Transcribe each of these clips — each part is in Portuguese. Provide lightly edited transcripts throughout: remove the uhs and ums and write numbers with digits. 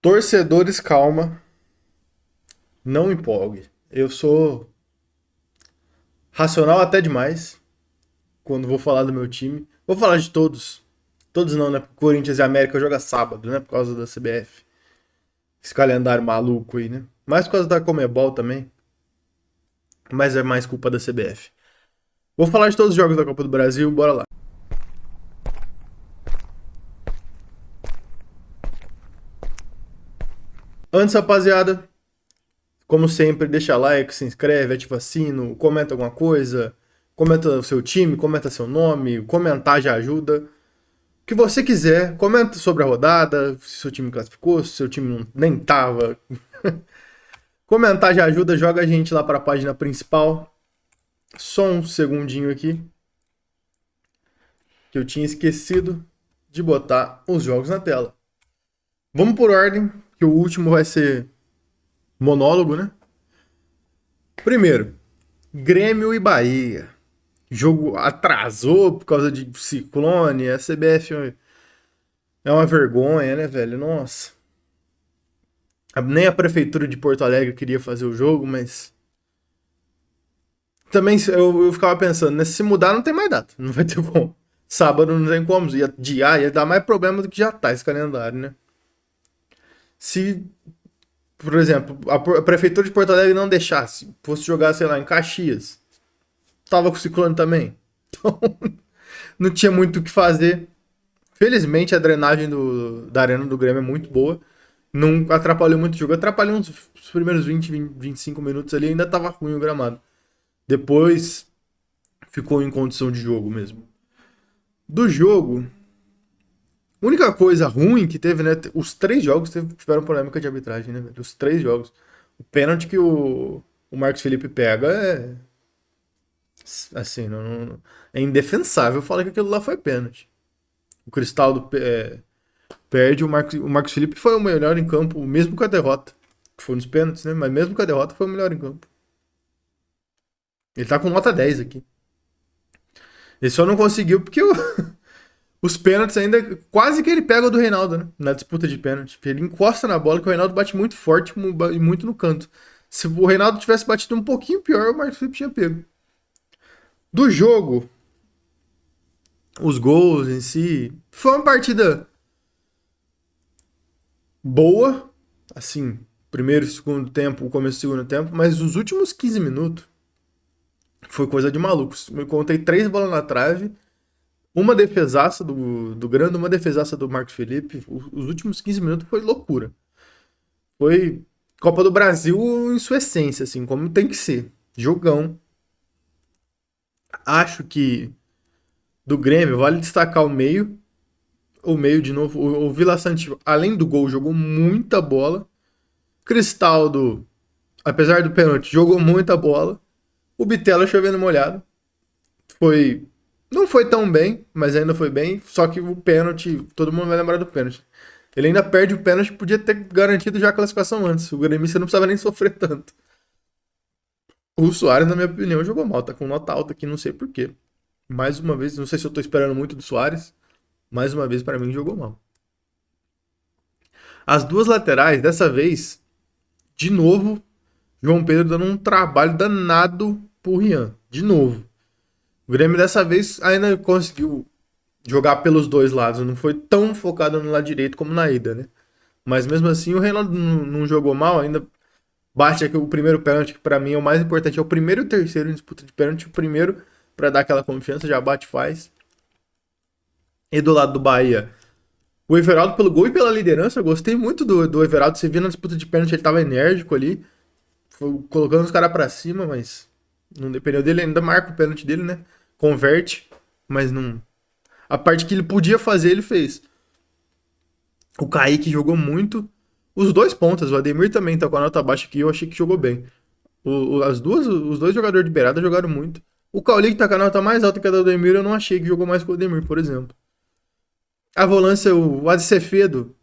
Torcedores, calma, não empolgue. Eu sou racional até demais quando vou falar do meu time. Vou falar de todos. Todos não, né? Corinthians e América joga sábado, né? Por causa da CBF. Esse calendário maluco aí, né? Mais por causa da Comebol também. Mas é mais culpa da CBF. Vou falar de todos os jogos da Copa do Brasil, bora lá. Antes, rapaziada, como sempre, deixa like, se inscreve, ativa sino, comenta alguma coisa, comenta o seu time, comenta seu nome, comentar já ajuda. O que você quiser, comenta sobre a rodada, se seu time classificou, se seu time nem tava. Comentar já ajuda, joga a gente lá para a página principal. Só um segundinho aqui, que eu tinha esquecido de botar os jogos na tela. Vamos por ordem, que o último vai ser monólogo, né? Primeiro, Grêmio e Bahia. Jogo atrasou por causa de ciclone, a CBF é uma vergonha, né, velho? Nossa. Nem a prefeitura de Porto Alegre queria fazer o jogo, mas também eu ficava pensando, né? Se mudar não tem mais data, não vai ter como. Sábado não tem como, ia adiar, ia dar mais problema do que já tá esse calendário, né? Se, por exemplo, a prefeitura de Porto Alegre não deixasse, fosse jogar, sei lá, em Caxias, tava com o ciclone também. Então, não tinha muito o que fazer. Felizmente a drenagem da arena do Grêmio é muito boa. Não atrapalhou muito o jogo. Atrapalhou os primeiros 25 minutos ali, ainda tava ruim o gramado. Depois ficou em condição de jogo mesmo. Do jogo, a única coisa ruim que teve, né? Os três jogos tiveram polêmica de arbitragem, né, velho? Os três jogos. O pênalti que o Marcos Felipe pega é. Assim, é indefensável falar que aquilo lá foi pênalti. O Cristaldo perde, o Marcos Felipe foi o melhor em campo, mesmo com a derrota. Que foi nos pênaltis, né? Mas mesmo com a derrota, foi o melhor em campo. Ele tá com nota 10 aqui. Ele só não conseguiu porque os pênaltis ainda. Quase que ele pega o do Reinaldo, né? Na disputa de pênalti. Ele encosta na bola que o Reinaldo bate muito forte e muito no canto. Se o Reinaldo tivesse batido um pouquinho pior, o Marcos Felipe tinha pego. Do jogo, os gols em si. Foi uma partida boa. Assim, primeiro e segundo tempo, o começo do segundo tempo. Mas os últimos 15 minutos foi coisa de malucos. Eu contei 3 bolas na trave. Uma defesaça do Grando, uma defesaça do Marcos Felipe. Os últimos 15 minutos foi loucura. Foi Copa do Brasil em sua essência, assim, como tem que ser. Jogão. Acho que do Grêmio vale destacar o meio. O meio de novo. O Vila Sante, além do gol, jogou muita bola. Cristaldo, apesar do pênalti, jogou muita bola. O Bitelo chovendo molhado. Foi. Não foi tão bem, mas ainda foi bem. Só que o pênalti, todo mundo vai lembrar do pênalti. Ele ainda perde o pênalti, podia ter garantido já a classificação antes. O gremista não precisava nem sofrer tanto. O Soares, na minha opinião, jogou mal. Tá com nota alta aqui, não sei porquê. Mais uma vez, não sei se eu tô esperando muito do Soares. Mais uma vez, para mim, jogou mal. As duas laterais, dessa vez, de novo, João Pedro dando um trabalho danado pro Rian. De novo. O Grêmio dessa vez ainda conseguiu jogar pelos dois lados. Não foi tão focado no lado direito como na ida, né? Mas mesmo assim o Reinaldo não jogou mal. Ainda bate aqui o primeiro pênalti, que pra mim é o mais importante. É o primeiro e o terceiro em disputa de pênalti. O primeiro pra dar aquela confiança, já bate e faz. E do lado do Bahia, o Everaldo pelo gol e pela liderança. Eu gostei muito do Everaldo. Você viu na disputa de pênalti, ele tava enérgico ali. Foi colocando os caras pra cima, mas não dependeu dele. Ainda marca o pênalti dele, né? Converte, mas não. A parte que ele podia fazer, ele fez. O Kaique jogou muito. Os dois pontas, o Ademir também tá com a nota baixa aqui, eu achei que jogou bem. Os dois jogadores de beirada jogaram muito. O Cauli, que tá com a nota mais alta que a do Ademir, eu não achei que jogou mais que o Ademir, por exemplo. A volância, o Adcefedo,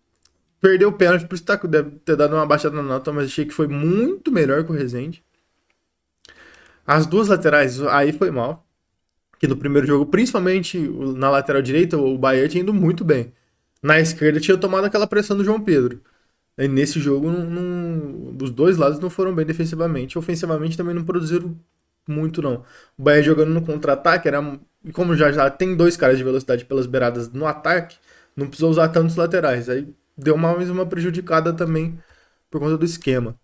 perdeu o pênalti, por isso deve ter dado uma baixada na nota, mas achei que foi muito melhor que o Rezende. As duas laterais, aí foi mal. Que no primeiro jogo, principalmente na lateral direita, o Bahia tinha ido muito bem. Na esquerda tinha tomado aquela pressão do João Pedro. Aí nesse jogo, os dois lados não foram bem defensivamente. Ofensivamente também não produziram muito, não. O Bahia jogando no contra-ataque, e como já tem dois caras de velocidade pelas beiradas no ataque, não precisou usar tantos laterais. Aí deu mais uma prejudicada também por conta do esquema.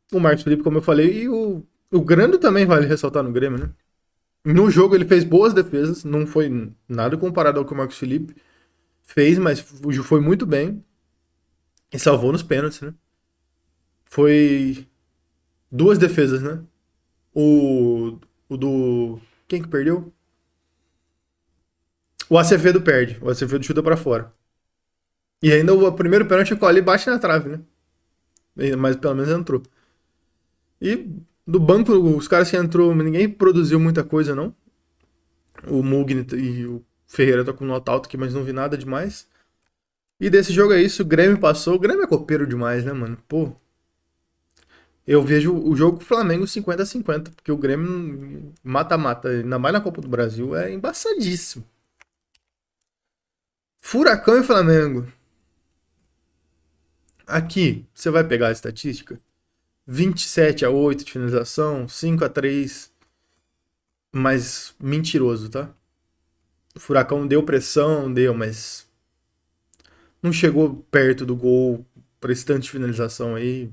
O Marcos Felipe, como eu falei, e o Grando também vale ressaltar no Grêmio, né? No jogo ele fez boas defesas, não foi nada comparado ao que o Marcos Felipe fez, mas foi muito bem. E salvou nos pênaltis, né? Foi duas defesas, né? O do. Quem que perdeu? O Acevedo perde. O Acevedo chuta pra fora. E ainda o primeiro pênalti o Colli bate na trave, né? Mas pelo menos entrou. E do banco, os caras que entrou, ninguém produziu muita coisa, não. O Mugni e o Ferreira estão com nota alta aqui, mas não vi nada demais. E desse jogo é isso, o Grêmio passou. O Grêmio é copeiro demais, né, mano? Pô. Eu vejo o jogo Flamengo 50-50, porque o Grêmio mata-mata, ainda mais na Copa do Brasil, é embaçadíssimo. Furacão e Flamengo. Aqui, você vai pegar a estatística. 27-8 de finalização, 5-3, mas mentiroso, tá? O Furacão deu pressão, deu, mas não chegou perto do gol para esse tanto de finalização aí.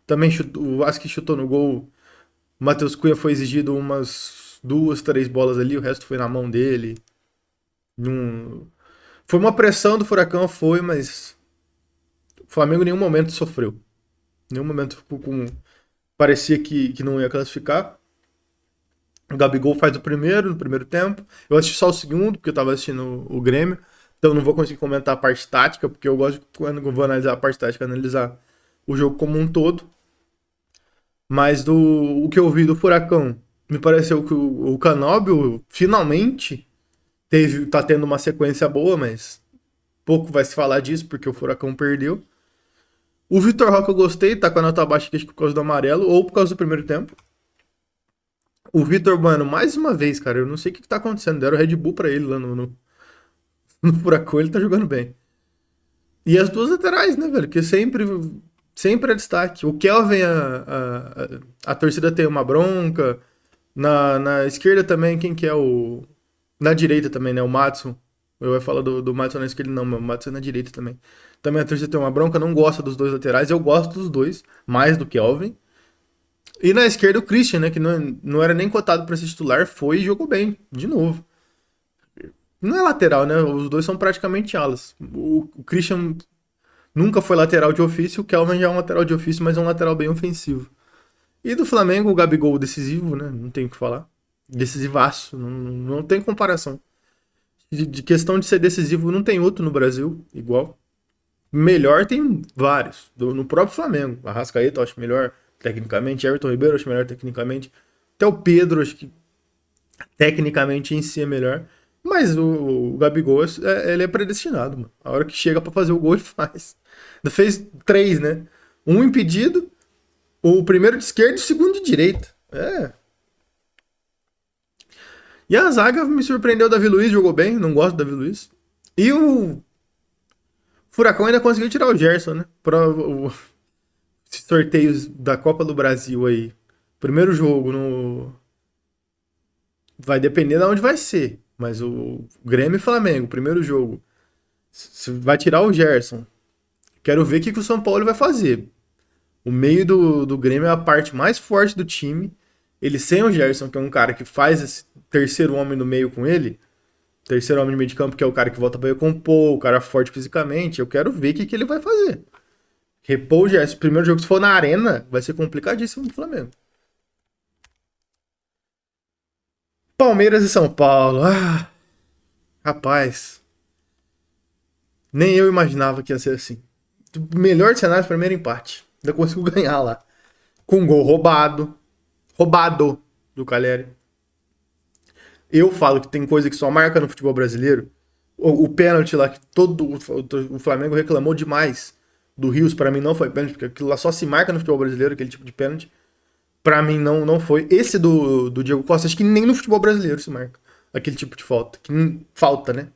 Também chutou, o Vasco chutou no gol. O Matheus Cunha foi exigido umas duas, três bolas ali, o resto foi na mão dele. Não... Foi uma pressão do Furacão, foi, mas o Flamengo em nenhum momento sofreu. Em nenhum momento ficou com. Parecia que não ia classificar. O Gabigol faz o primeiro, no primeiro tempo. Eu assisti só o segundo, porque eu tava assistindo o Grêmio. Então não vou conseguir comentar a parte tática, porque eu gosto, quando eu vou analisar a parte tática, analisar o jogo como um todo. Mas o que eu vi do Furacão, me pareceu que o Canóbio finalmente tá tendo uma sequência boa, mas pouco vai se falar disso, porque o Furacão perdeu. O Vitor Roque eu gostei, tá com a nota baixa aqui por causa do amarelo, ou por causa do primeiro tempo. O Vitor, mano, mais uma vez, cara, eu não sei o que tá acontecendo. Deram Red Bull pra ele lá no Furacão, ele tá jogando bem. E as duas laterais, né, velho? Que sempre é destaque. O Kelvin, a torcida tem uma bronca. Na esquerda também, quem que é o. Na direita também, né? O Madison. Eu ia falar do Madison na esquerda, não, o Madison é na direita também. Também a torcida tem uma bronca, não gosta dos dois laterais. Eu gosto dos dois, mais do que Kelvin. E na esquerda o Christian, né? Que não era nem cotado pra ser titular, foi e jogou bem, de novo. Não é lateral, né? Os dois são praticamente alas. O Christian nunca foi lateral de ofício, o Kelvin já é um lateral de ofício, mas é um lateral bem ofensivo. E do Flamengo, o Gabigol decisivo, né? Não tem o que falar. Decisivaço, não tem comparação. De questão de ser decisivo, não tem outro no Brasil igual. Melhor tem vários. No próprio Flamengo. Arrascaeta eu acho melhor tecnicamente. Everton Ribeiro eu acho melhor tecnicamente. Até o Pedro, acho que tecnicamente em si é melhor. Mas o Gabigol, ele é predestinado, mano. A hora que chega pra fazer o gol, ele faz. Ainda fez três, né? Um impedido, o primeiro de esquerda e o segundo de direita. É. E a zaga me surpreendeu. O Davi Luiz jogou bem, não gosto do Davi Luiz. E o Furacão ainda conseguiu tirar o Gerson, né? Para os sorteios da Copa do Brasil aí. Primeiro jogo no. Vai depender de onde vai ser. Mas o Grêmio e Flamengo, primeiro jogo. Se vai tirar o Gerson. Quero ver o que o São Paulo vai fazer. O meio do Grêmio é a parte mais forte do time. Ele sem o Gerson, que é um cara que faz esse terceiro homem no meio com ele. Terceiro homem no meio de campo, que é o cara que volta pra compor, o cara forte fisicamente. Eu quero ver o que ele vai fazer. Repor o Gerson. Primeiro jogo, se for na arena, vai ser complicadíssimo do Flamengo. Palmeiras e São Paulo. Ah, rapaz. Nem eu imaginava que ia ser assim. O melhor cenário, primeiro empate. Ainda consigo ganhar lá. Com um gol roubado. Roubado do Caleri. Eu falo que tem coisa que só marca no futebol brasileiro. O pênalti lá, que todo o Flamengo reclamou demais do Rios, pra mim não foi pênalti, porque aquilo lá só se marca no futebol brasileiro, aquele tipo de pênalti. Pra mim não foi. Esse do Diego Costa, acho que nem no futebol brasileiro se marca aquele tipo de falta. Que falta, né?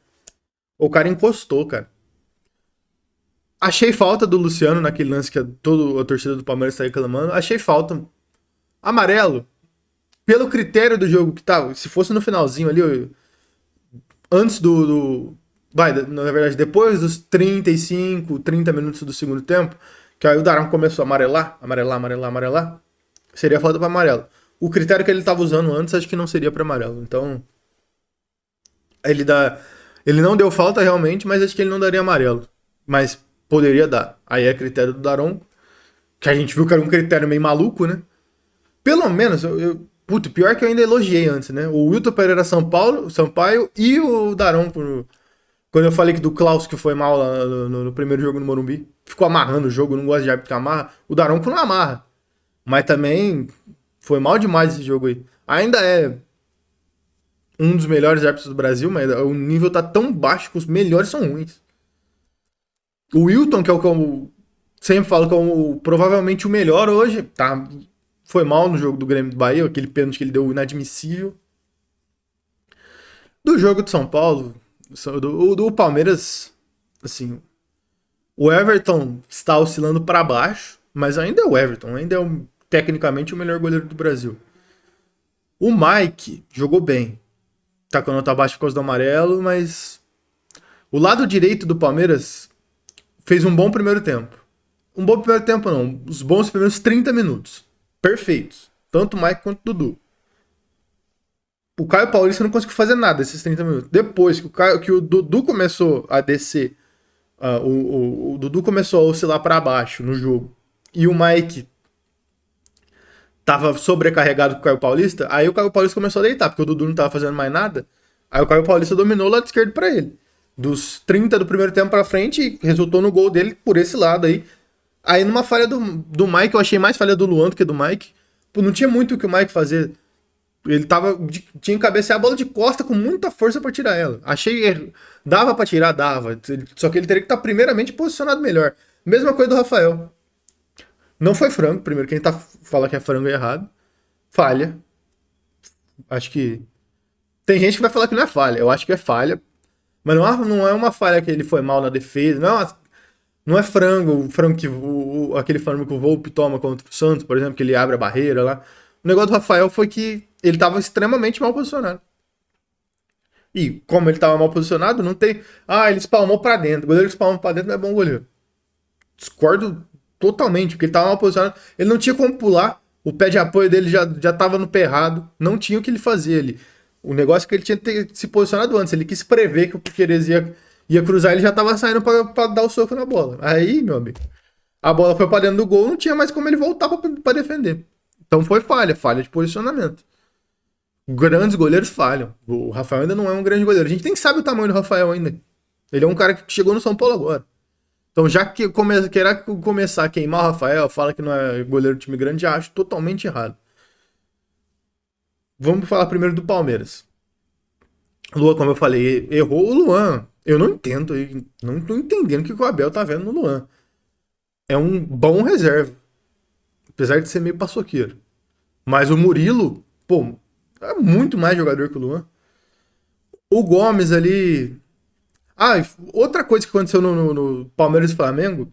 O cara encostou, cara. Achei falta do Luciano naquele lance que toda a torcida do Palmeiras tá reclamando. Achei falta. Amarelo. Pelo critério do jogo que tava. Se fosse no finalzinho ali, antes vai, na verdade, depois dos 35, 30 minutos do segundo tempo, que aí o Daronco começou a amarelar, seria falta pra amarelo. O critério que ele tava usando antes, acho que não seria pra amarelo. Então, ele dá. Ele não deu falta realmente, mas acho que ele não daria amarelo. Mas poderia dar. Aí é critério do Daronco, que a gente viu que era um critério meio maluco, né? Pelo menos, puto, pior que eu ainda elogiei antes, né? O Wilton Pereira Sampaio e o Daronco. Quando eu falei que do Klaus que foi mal lá no primeiro jogo no Morumbi, ficou amarrando o jogo, não gosta de árbitro que amarra. O Daronco não amarra. Mas também foi mal demais esse jogo aí. Ainda é um dos melhores árbitros do Brasil, mas o nível tá tão baixo que os melhores são ruins. O Wilton, que é o que eu sempre falo que é provavelmente o melhor hoje, tá? Foi mal no jogo do Grêmio do Bahia, aquele pênalti que ele deu inadmissível. Do jogo de São Paulo, do Palmeiras, assim, o Everton está oscilando para baixo, mas ainda é o Everton, ainda é tecnicamente o melhor goleiro do Brasil. O Mike jogou bem, tá com a nota baixa por causa do amarelo, mas o lado direito do Palmeiras fez um bom primeiro tempo. Um bom primeiro tempo não, os bons primeiros 30 minutos. Perfeitos. Tanto o Mike quanto o Dudu. O Caio Paulista não conseguiu fazer nada esses 30 minutos. Depois que o Dudu começou a descer, o Dudu começou a oscilar para baixo no jogo, e o Mike tava sobrecarregado com o Caio Paulista, aí o Caio Paulista começou a deitar, porque o Dudu não tava fazendo mais nada. Aí o Caio Paulista dominou o lado esquerdo para ele. Dos 30 do primeiro tempo pra frente, resultou no gol dele por esse lado aí. Aí numa falha do Mike, eu achei mais falha do Luan do que do Mike. Pô, não tinha muito o que o Mike fazer. Ele tinha que cabecear a bola de costa com muita força pra tirar ela. Achei. Dava pra tirar, dava. Só que ele teria que estar primeiramente posicionado melhor. Mesma coisa do Rafael. Não foi frango, primeiro. Quem fala que é frango é errado. Falha. Acho que. Tem gente que vai falar que não é falha. Eu acho que é falha. Mas não é uma falha que ele foi mal na defesa. Não é frango, o frango que aquele frango que o Volpe toma contra o Santos, por exemplo, que ele abre a barreira lá. O negócio do Rafael foi que ele estava extremamente mal posicionado. E como ele estava mal posicionado, não tem. Ah, ele espalmou pra dentro. O goleiro que espalmou pra dentro não é bom goleiro. Discordo totalmente, porque ele estava mal posicionado. Ele não tinha como pular. O pé de apoio dele já tava no pé errado. Não tinha o que ele fazer ali. O negócio é que ele tinha que ter se posicionado antes. Ele quis prever que o Piquerez ia cruzar, ele já tava saindo pra dar o soco na bola. Aí, meu amigo, a bola foi pra dentro do gol, não tinha mais como ele voltar pra defender. Então foi falha de posicionamento. Grandes goleiros falham. O Rafael ainda não é um grande goleiro. A gente nem sabe o tamanho do Rafael ainda. Ele é um cara que chegou no São Paulo agora. Então, já que querer começar a queimar o Rafael, fala que não é goleiro de time grande, já acho totalmente errado. Vamos falar primeiro do Palmeiras. Luan, como eu falei, errou o Luan. Eu não entendo, não tô entendendo o que o Abel tá vendo no Luan. É um bom reserva, apesar de ser meio paçoqueiro. Mas o Murilo, pô, é muito mais jogador que o Luan. O Gomes ali. Ah, outra coisa que aconteceu no Palmeiras e Flamengo,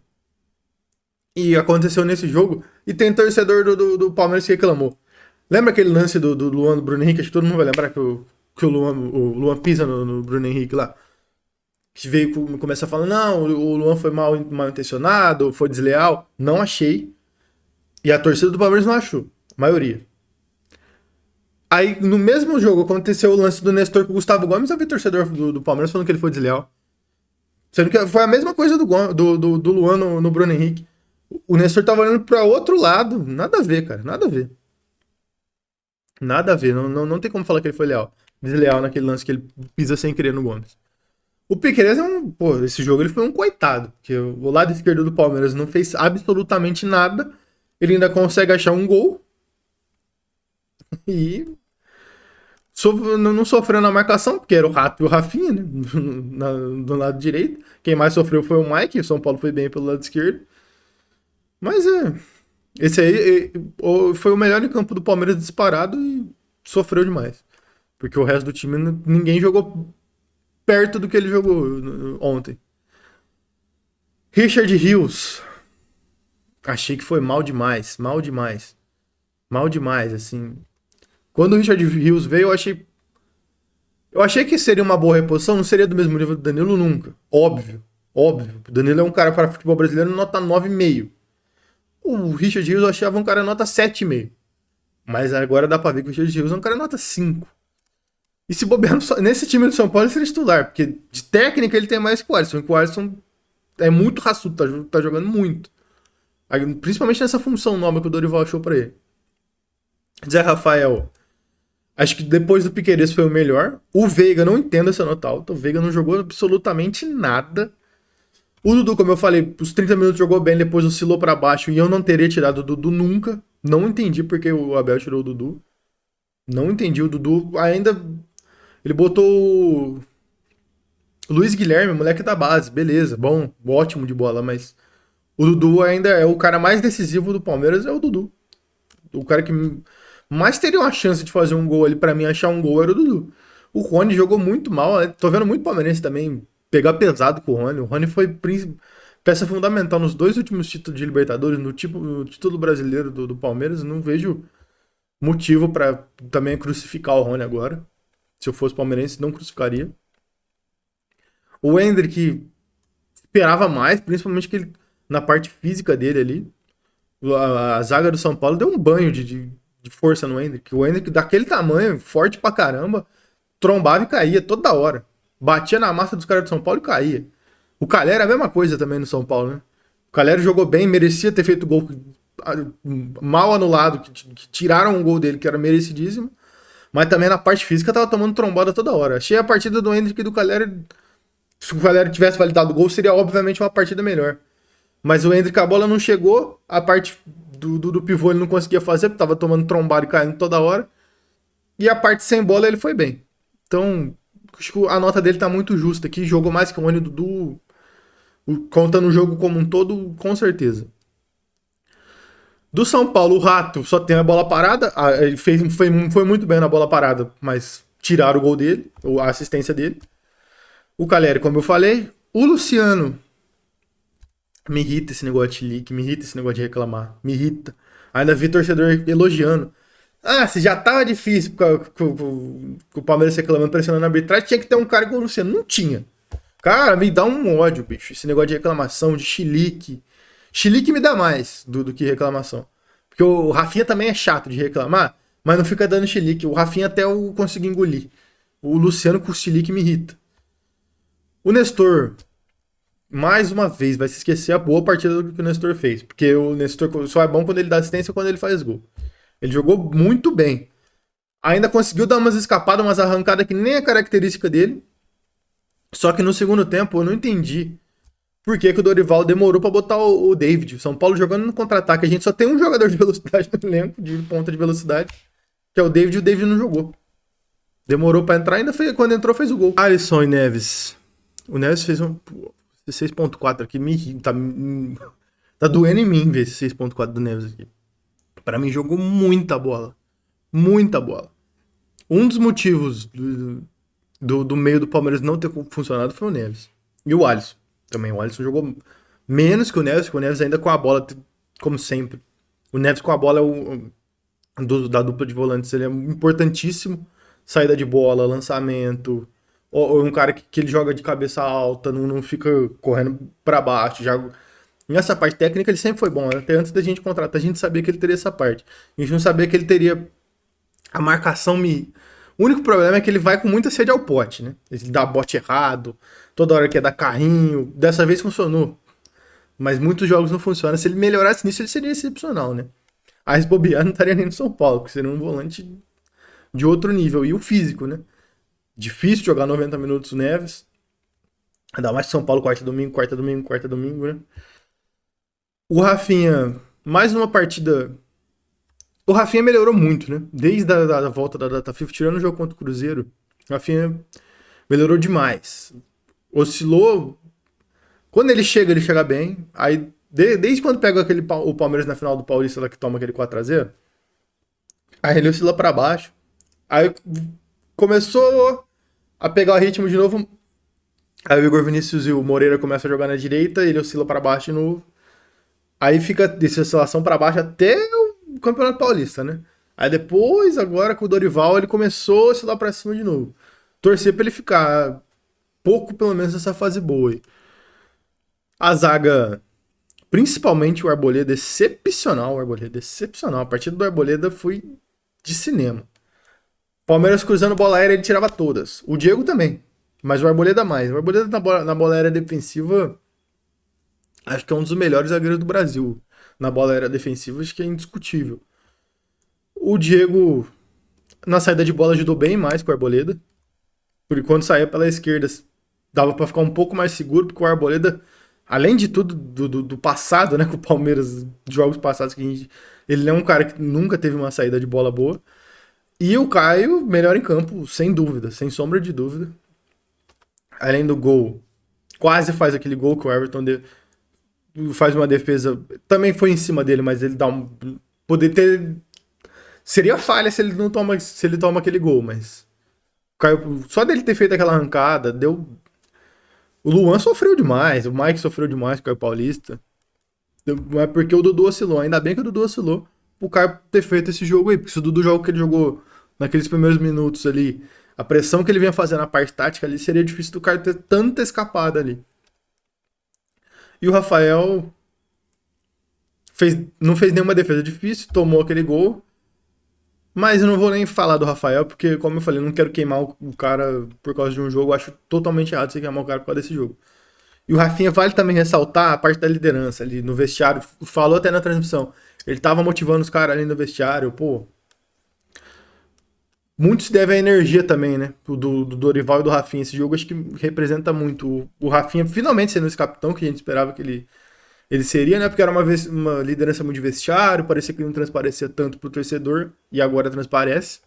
e aconteceu nesse jogo, e tem torcedor do Palmeiras que reclamou. Lembra aquele lance do Luan do Bruno Henrique? Acho que todo mundo vai lembrar que o Luan pisa no Bruno Henrique lá. Que veio começa falando, não, o Luan foi mal intencionado, foi desleal. Não achei. E a torcida do Palmeiras não achou. A maioria. Aí, no mesmo jogo, aconteceu o lance do Nestor com o Gustavo Gomes, eu vi torcedor do Palmeiras falando que ele foi desleal. Sendo que foi a mesma coisa do Luan no Bruno Henrique. O Nestor tava olhando pra outro lado. Nada a ver, cara. Nada a ver. Nada a ver. Não tem como falar que ele foi desleal naquele lance que ele pisa sem querer no Gomes. O Piquerez é um. Pô, esse jogo ele foi um coitado. Porque o lado esquerdo do Palmeiras não fez absolutamente nada. Ele ainda consegue achar um gol. E. Não sofreu na marcação, porque era o Rato e o Rafinha, né? Do lado direito. Quem mais sofreu foi o Mike. O São Paulo foi bem pelo lado esquerdo. Mas é. Esse aí foi o melhor em campo do Palmeiras disparado e sofreu demais. Porque o resto do time, ninguém jogou perto do que ele jogou ontem. Richard Rios. Achei que foi mal demais, mal demais. Mal demais, assim. Quando o Richard Rios veio, eu achei que seria uma boa reposição, não seria do mesmo nível do Danilo nunca. Óbvio, óbvio. O Danilo é um cara para futebol brasileiro nota 9,5. O Richard Rios eu achava um cara nota 7,5. Mas agora dá pra ver que o Richard Rios é um cara nota 5. E se bobear nesse time do São Paulo, ele seria titular, porque de técnica ele tem mais que o Alisson. O Alisson é muito raçudo, tá jogando muito. Principalmente nessa função nova que o Dorival achou pra ele. Zé Rafael, acho que depois do Piqueires foi o melhor. O Veiga, não entendo essa nota alta. O Veiga não jogou absolutamente nada. O Dudu, como eu falei, os 30 minutos jogou bem, depois oscilou pra baixo e eu não teria tirado o Dudu nunca. Não entendi porque o Abel tirou o Dudu. Não entendi. O Dudu ainda. Ele botou o Luiz Guilherme, moleque da base. Beleza, bom, ótimo de bola, mas o Dudu ainda é o cara mais decisivo do Palmeiras, é o Dudu. O cara que mais teria uma chance de fazer um gol ali, pra mim, achar um gol era o Dudu. O Rony jogou muito mal, né? Tô vendo muito palmeirense também pegar pesado com o Rony. O Rony foi peça fundamental nos dois últimos títulos de Libertadores, no título brasileiro do Palmeiras. Não vejo motivo pra também crucificar o Rony agora. Se eu fosse palmeirense, não crucificaria. O Endrick esperava mais, principalmente que ele, na parte física dele ali. A zaga do São Paulo deu um banho de força no Endrick. O Endrick, daquele tamanho, forte pra caramba, trombava e caía toda hora. Batia na massa dos caras do São Paulo e caía. O Calera é a mesma coisa também no São Paulo, né? O Calera jogou bem, merecia ter feito gol mal anulado, que tiraram um gol dele, que era merecidíssimo. Mas também na parte física tava tomando trombada toda hora. Achei a partida do Endrick e do Calera. Se o Calera tivesse validado o gol, seria obviamente uma partida melhor. Mas o Endrick, a bola não chegou, a parte do pivô ele não conseguia fazer, porque tava tomando trombada e caindo toda hora. E a parte sem bola ele foi bem. Então, acho que a nota dele tá muito justa aqui. Jogou mais que o Rony Dudu, contando o jogo como um todo, com certeza. Do São Paulo, o Rato só tem a bola parada. Ele foi muito bem na bola parada, mas tiraram o gol dele, ou a assistência dele. O Caleri, como eu falei. O Luciano, me irrita esse negócio de chilique, me irrita esse negócio de reclamar, me irrita. Ainda vi torcedor elogiando. Ah, se já tava difícil com o Palmeiras reclamando, pressionando a arbitragem, tinha que ter um cara igual o Luciano. Não tinha. Cara, me dá um ódio, bicho. Esse negócio de reclamação, de chilique. Chilique me dá mais do que reclamação. Porque o Rafinha também é chato de reclamar, mas não fica dando chilique. O Rafinha até eu consigo engolir. O Luciano com chilique me irrita. O Nestor, mais uma vez, vai se esquecer a boa partida do que o Nestor fez. Porque o Nestor só é bom quando ele dá assistência ou quando ele faz gol. Ele jogou muito bem. Ainda conseguiu dar umas escapadas, umas arrancadas que nem é característica dele. Só que no segundo tempo eu não entendi por que o Dorival demorou pra botar o David. O São Paulo jogando no contra-ataque. A gente só tem um jogador de velocidade no elenco, de ponta de velocidade, que é o David, e o David não jogou. Demorou pra entrar, ainda fez, quando entrou fez o gol. Alisson e Neves. O Neves fez um 6.4 aqui, tá doendo em mim ver esse 6.4 do Neves aqui. Pra mim jogou muita bola. Muita bola. Um dos motivos do meio do Palmeiras não ter funcionado foi o Neves. E o Alisson também. O Alisson jogou menos que o Neves ainda com a bola, como sempre. O Neves com a bola é da dupla de volantes, ele é importantíssimo. Saída de bola, lançamento. Ou um cara que ele joga de cabeça alta, não fica correndo pra baixo. Nessa parte técnica ele sempre foi bom. Até antes da gente contratar, a gente sabia que ele teria essa parte. A gente não sabia que ele teria a marcação. O único problema é que ele vai com muita sede ao pote, né? Ele dá bote errado, toda hora quer dar carrinho. Dessa vez funcionou. Mas muitos jogos não funcionam. Se ele melhorasse nisso, ele seria excepcional, né? A bobear não estaria nem no São Paulo, porque seria um volante de outro nível. E o físico, né? Difícil jogar 90 minutos o Neves. Ainda mais São Paulo, quarta domingo, né? O Rafinha, mais uma partida. O Rafinha melhorou muito, né? Desde a volta da data FIFA, tirando o jogo contra o Cruzeiro, o Rafinha melhorou demais. Oscilou. Quando ele chega bem. Aí, desde quando pega o Palmeiras na final do Paulista, lá que toma aquele 4x0, aí ele oscila pra baixo. Aí começou a pegar o ritmo de novo. Aí o Igor Vinícius e o Moreira começam a jogar na direita, ele oscila pra baixo de novo. Aí fica dessa oscilação pra baixo até o Campeonato Paulista, né? Aí depois, agora com o Dorival, ele começou a oscilar pra cima de novo. Torcer pra ele ficar pouco, pelo menos, nessa fase boa aí. A zaga, principalmente o Arboleda, excepcional. O Arboleda, excepcional. A partida do Arboleda foi de cinema. Palmeiras cruzando bola aérea, ele tirava todas. O Diego também. Mas o Arboleda mais. O Arboleda na bola aérea defensiva, acho que é um dos melhores zagueiros do Brasil. Na bola aérea defensiva, acho que é indiscutível. O Diego, na saída de bola, ajudou bem mais com o Arboleda. Porque quando saía pela esquerda, dava pra ficar um pouco mais seguro, porque o Arboleda, além de tudo do passado, né, com o Palmeiras, jogos passados que a gente. Ele é um cara que nunca teve uma saída de bola boa. E o Caio, melhor em campo, sem dúvida, sem sombra de dúvida. Além do gol, quase faz aquele gol que o Everton faz uma defesa. Também foi em cima dele, mas ele dá um. Poder ter. Seria falha se ele não toma, se ele toma aquele gol, mas. Só dele ter feito aquela arrancada, deu. O Luan sofreu demais, o Mike sofreu demais com o Caio Paulista. É porque o Dudu oscilou. Ainda bem que o Dudu oscilou o Caio ter feito esse jogo aí. Porque se o Dudu jogo que ele jogou naqueles primeiros minutos ali, a pressão que ele vinha fazendo na parte tática ali, seria difícil do Caio ter tanta escapada ali. E o Rafael não fez nenhuma defesa difícil, tomou aquele gol. Mas eu não vou nem falar do Rafael, porque, como eu falei, eu não quero queimar o cara por causa de um jogo. Eu acho totalmente errado você queimar o cara por causa desse jogo. E o Rafinha vale também ressaltar a parte da liderança ali no vestiário. Falou até na transmissão. Ele tava motivando os caras ali no vestiário, pô. Muito se deve à energia também, né? Do Dorival e do Rafinha. Esse jogo acho que representa muito. O Rafinha finalmente sendo esse capitão que a gente esperava que ele seria, né? Porque era uma liderança muito de vestiário, parecia que não transparecia tanto pro torcedor, e agora transparece.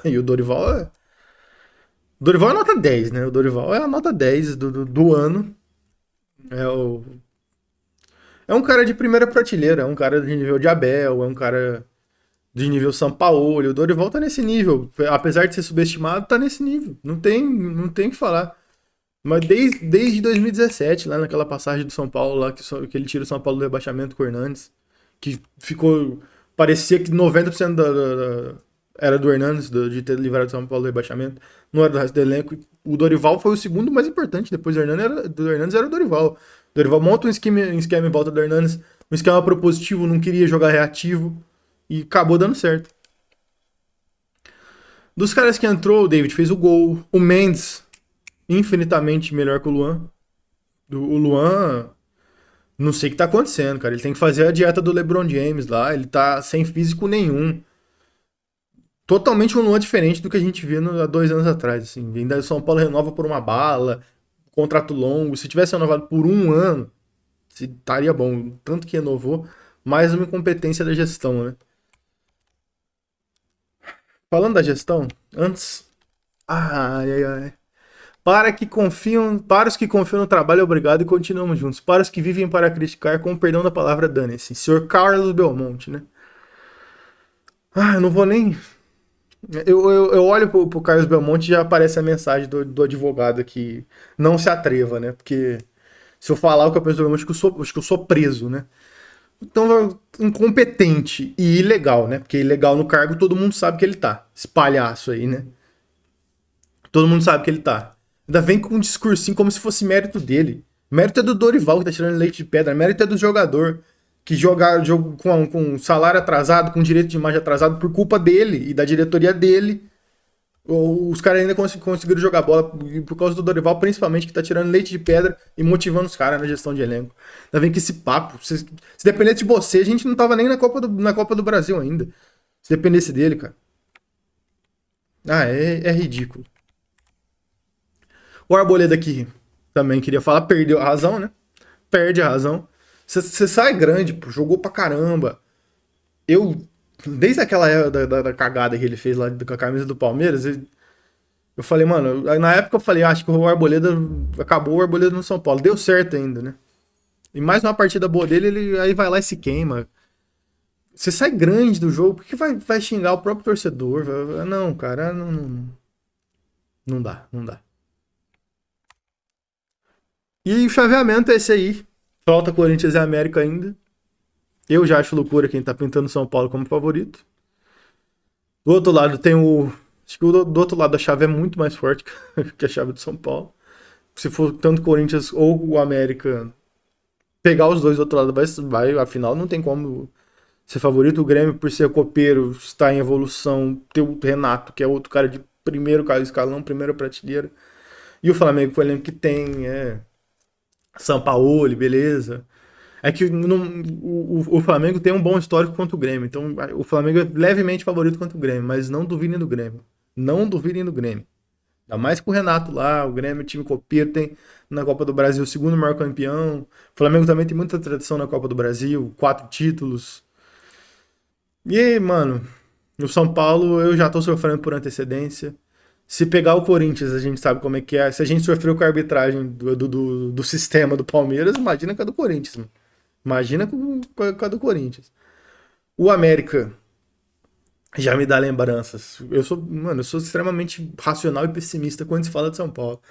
E o Dorival é nota 10, né? O Dorival é a nota 10 do ano. É, é um cara de primeira prateleira, é um cara de nível de Abel, é um cara de nível São Paulo. O Dorival tá nesse nível. Apesar de ser subestimado, tá nesse nível. Não tem o que falar. Mas desde 2017, lá naquela passagem do São Paulo, lá que ele tira o São Paulo do rebaixamento com o Hernandes, que ficou. Parecia que 90% era do Hernandes, de ter livrado o São Paulo do rebaixamento, não era do resto do elenco. O Dorival foi o segundo mais importante, depois do Hernandes era o Dorival. O Dorival monta um esquema em volta do Hernandes, um esquema propositivo, não queria jogar reativo, e acabou dando certo. Dos caras que entrou, o David fez o gol, o Mendes, infinitamente melhor que o Luan. O Luan, não sei o que tá acontecendo, cara. Ele tem que fazer a dieta do LeBron James lá. Ele tá sem físico nenhum. Totalmente um Luan diferente do que a gente via há 2 anos atrás. Assim. Ainda o São Paulo renova por uma bala, contrato longo. Se tivesse renovado por um ano, estaria bom. Tanto que renovou, mais uma incompetência da gestão, né? Falando da gestão, antes. Ai, ai, ai. Para os que confiam no trabalho, obrigado e continuamos juntos. Para os que vivem para criticar, com o perdão da palavra, dane-se. Senhor Carlos Belmonte, né? Ah, eu não vou nem. Eu olho pro Carlos Belmonte e já aparece a mensagem do advogado que não se atreva, né? Porque se eu falar o que eu penso do Belmonte, acho que eu sou preso, né? Então, incompetente e ilegal, né? Porque ilegal no cargo todo mundo sabe que ele tá. Esse palhaço aí, né? Todo mundo sabe que ele tá. Ainda vem com um discursinho como se fosse mérito dele. Mérito é do Dorival que tá tirando leite de pedra. Mérito é do jogador que joga jogo com salário atrasado, com direito de imagem atrasado por culpa dele e da diretoria dele. Os caras ainda conseguiram jogar bola por causa do Dorival, principalmente, que tá tirando leite de pedra e motivando os caras na gestão de elenco. Ainda vem com esse papo. Se dependesse de você, a gente não tava nem na Copa do Brasil ainda. Se dependesse dele, cara. Ah, é ridículo. O Arboleda aqui também queria falar, perdeu a razão, né? Perde a razão. Você sai grande, pô, jogou pra caramba. Desde aquela época da cagada que ele fez lá com a camisa do Palmeiras, eu falei, mano, na época eu falei, acho que o Arboleda, acabou o Arboleda no São Paulo. Deu certo ainda, né? E mais uma partida boa dele, ele aí vai lá e se queima. Você sai grande do jogo, porque vai xingar o próprio torcedor. Não, cara, não dá, não dá. E o chaveamento é esse aí. Falta Corinthians e América ainda. Eu já acho loucura quem tá pintando São Paulo como favorito. Do outro lado tem o. Acho que o do outro lado da chave é muito mais forte que a chave do São Paulo. Se for tanto Corinthians ou o América pegar os dois do outro lado, vai, afinal não tem como ser favorito. O Grêmio, por ser copeiro, está em evolução. Tem o Renato, que é outro cara de primeiro escalão, primeira prateleira. E o Flamengo, que eu lembro que tem, Sampaoli, beleza. É que o Flamengo tem um bom histórico contra o Grêmio. Então o Flamengo é levemente favorito contra o Grêmio, mas não duvidem do Grêmio. Não duvidem do Grêmio. Ainda mais com o Renato lá, o Grêmio, time copeiro, tem na Copa do Brasil o segundo maior campeão. O Flamengo também tem muita tradição na Copa do Brasil, 4 títulos. E aí, mano, o São Paulo eu já tô sofrendo por antecedência. Se pegar o Corinthians, a gente sabe como é que é. Se a gente sofreu com a arbitragem do sistema do Palmeiras, imagina com a do Corinthians, mano. Imagina com a do Corinthians. O América já me dá lembranças. Mano, eu sou extremamente racional e pessimista quando se fala de São Paulo.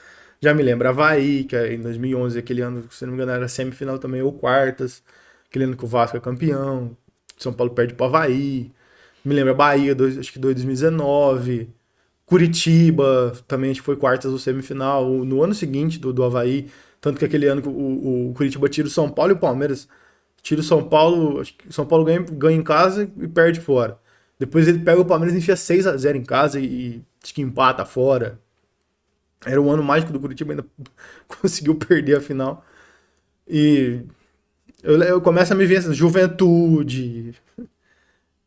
Já me lembra Avaí, que em 2011, aquele ano, se não me engano, era semifinal também, ou quartas. Aquele ano que o Vasco é campeão. São Paulo perde pro Avaí. Me lembra Bahia, acho que 2019. Curitiba, também acho que foi quartas ou semifinal. No ano seguinte do Avaí. Tanto que aquele ano que o Curitiba tira o São Paulo e o Palmeiras. Tira o São Paulo. Acho que o São Paulo ganha em casa e perde fora. Depois ele pega o Palmeiras e enfia 6-0 em casa e acho que empata fora. Era um ano mágico do Curitiba, ainda conseguiu perder a final. E eu começo a me ver assim, Juventude.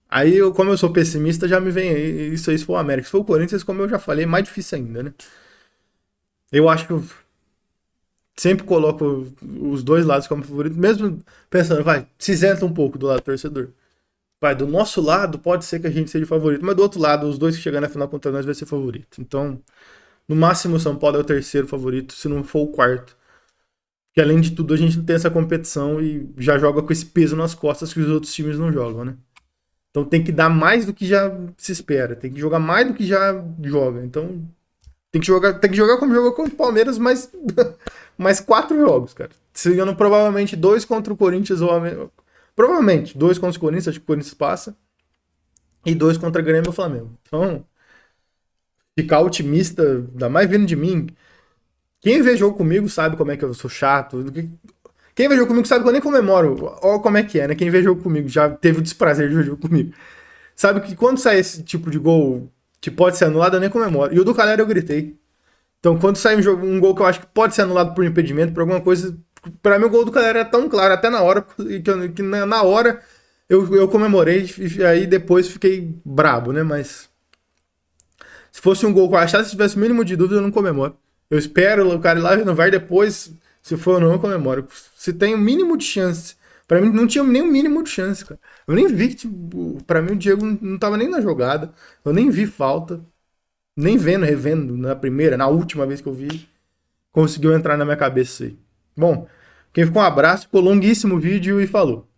Aí, como eu sou pessimista, já me vem isso aí se for o América. Se for o Corinthians, como eu já falei, é mais difícil ainda, né? Eu acho que eu sempre coloco os dois lados como favorito, mesmo pensando, vai, se isenta um pouco do lado do torcedor. Vai, do nosso lado pode ser que a gente seja favorito, mas do outro lado, os dois que chegarem na final contra nós vai ser favorito. Então, no máximo, o São Paulo é o terceiro favorito, se não for o quarto. Porque além de tudo, a gente tem essa competição e já joga com esse peso nas costas que os outros times não jogam, né? Então tem que dar mais do que já se espera, tem que jogar mais do que já joga. Então tem que jogar como jogou contra o Palmeiras, mais 4 jogos, cara. Seguindo provavelmente 2 contra o Corinthians ou provavelmente 2 contra o Corinthians, acho que o Corinthians passa, e 2 contra o Grêmio ou Flamengo. Então, ficar otimista, ainda mais vindo de mim. Quem vê jogo comigo sabe como é que eu sou chato. Quem vê jogo comigo sabe que eu nem comemoro. Olha como é que é, né? Quem vê jogo comigo já teve o desprazer de ver jogo comigo. Sabe que quando sai esse tipo de gol que pode ser anulado, eu nem comemoro. E o do Calera eu gritei. Então, quando sai um gol que eu acho que pode ser anulado por impedimento, por alguma coisa. Pra mim, o gol do Calera é tão claro, até na hora, que na hora eu comemorei e aí depois fiquei brabo, né? Mas se fosse um gol que eu achasse, se tivesse o mínimo de dúvida, eu não comemoro. Eu espero o cara ir lá no VAR depois. Se for ou não, eu comemoro. Se tem o mínimo de chance. Pra mim, não tinha nem o mínimo de chance, cara. Eu nem vi que, tipo, pra mim, o Diego não tava nem na jogada. Eu nem vi falta. Nem vendo, revendo na primeira, na última vez que eu vi. Conseguiu entrar na minha cabeça aí. Bom, quem ficou um abraço, ficou longuíssimo o vídeo e falou.